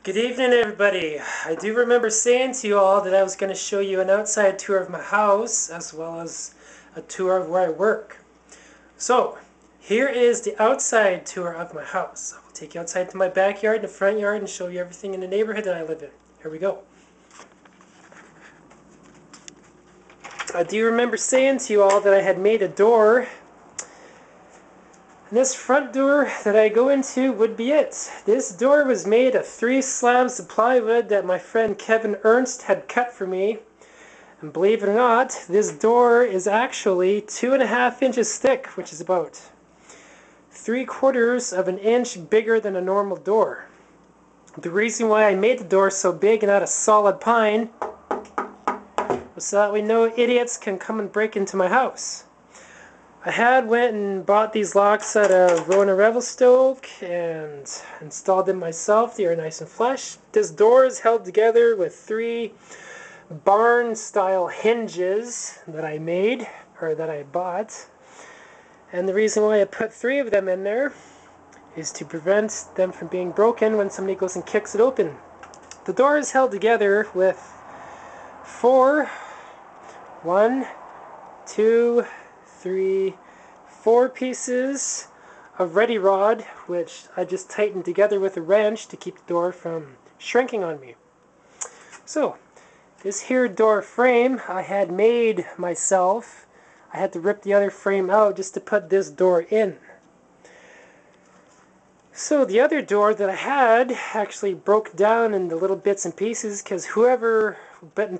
Good evening, everybody. I do remember saying to you all that I was going to show you an outside tour of my house as well as a tour of where I work. So, here is the outside tour of my house. I will take you outside to my backyard and the front yard and show you everything in the neighborhood that I live in. Here we go. I do remember saying to you all that I had made a door. And this front door that I go into would be it. This door was made of 3 slabs of plywood that my friend Kevin Ernst had cut for me. And believe it or not, this door is actually 2.5 inches thick, which is about 3/4 of an inch bigger than a normal door. The reason why I made the door so big and out of solid pine was so that way no idiots can come and break into my house. I had went and bought these locks at a Rona Revelstoke and installed them myself. They are nice and flush. This door is held together with 3 barn-style hinges that I made, or that I bought. And the reason why I put 3 of them in there is to prevent them from being broken when somebody goes and kicks it open. The door is held together with 4 pieces of ready rod, which I just tightened together with a wrench to keep the door from shrinking on me. So, this here door frame I had made myself. I had to rip the other frame out just to put this door in. So the other door that I had actually broke down into little bits and pieces because whoever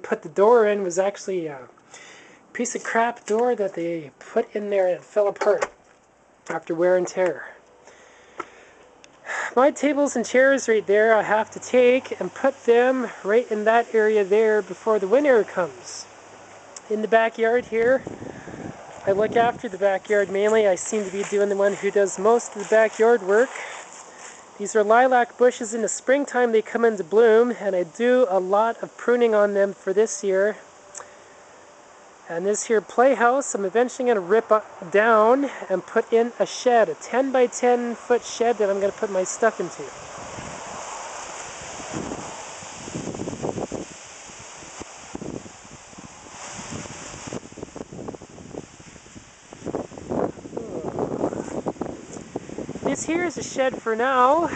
put the door in was actually a piece of crap door that they put in there and it fell apart after wear and tear. My tables and chairs right there I have to take and put them right in that area there before the winter comes. In the backyard here, I look after the backyard mainly. I seem to be doing the one who does most of the backyard work. These are lilac bushes. In the springtime they come into bloom and I do a lot of pruning on them for this year. And this here playhouse I'm eventually going to rip down and put in a shed, a 10 by 10 foot shed that I'm going to put my stuff into. This here is a shed for now,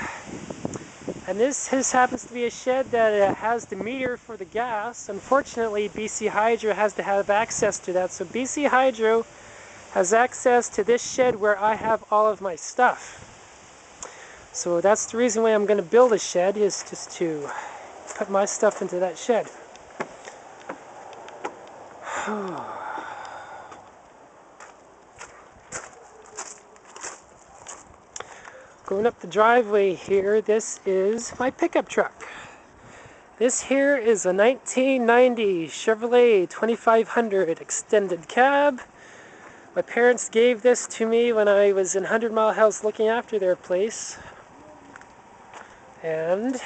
and this happens to be a shed that has the meter for the gas. Unfortunately, BC Hydro has to have access to that, so BC Hydro has access to this shed where I have all of my stuff. So that's the reason why I'm going to build a shed, is just to put my stuff into that shed. Going up the driveway here, this is my pickup truck. This here is a 1990 Chevrolet 2500 extended cab. My parents gave this to me when I was in 100 Mile House looking after their place. And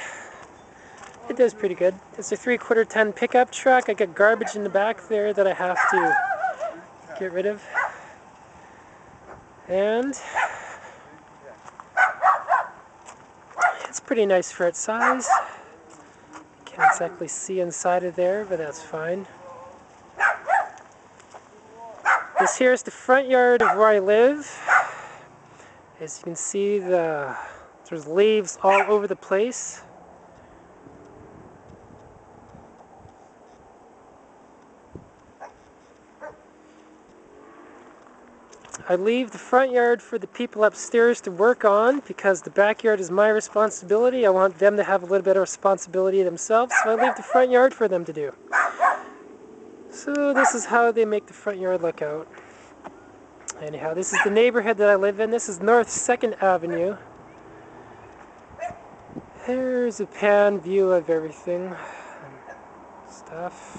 it does pretty good. It's a 3/4 ton pickup truck. I got garbage in the back there that I have to get rid of. And it's pretty nice for its size. Can't exactly see inside of there, but that's fine. This here is the front yard of where I live. As you can see, there's leaves all over the place. I leave the front yard for the people upstairs to work on because the backyard is my responsibility. I want them to have a little bit of responsibility themselves, so I leave the front yard for them to do. So this is how they make the front yard look out. Anyhow, this is the neighborhood that I live in. This is North 2nd Avenue. There's a pan view of everything and stuff.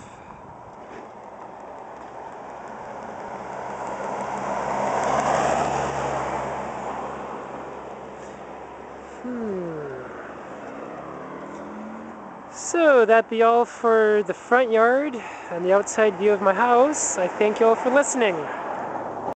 So that be all for the front yard and the outside view of my house. I thank you all for listening.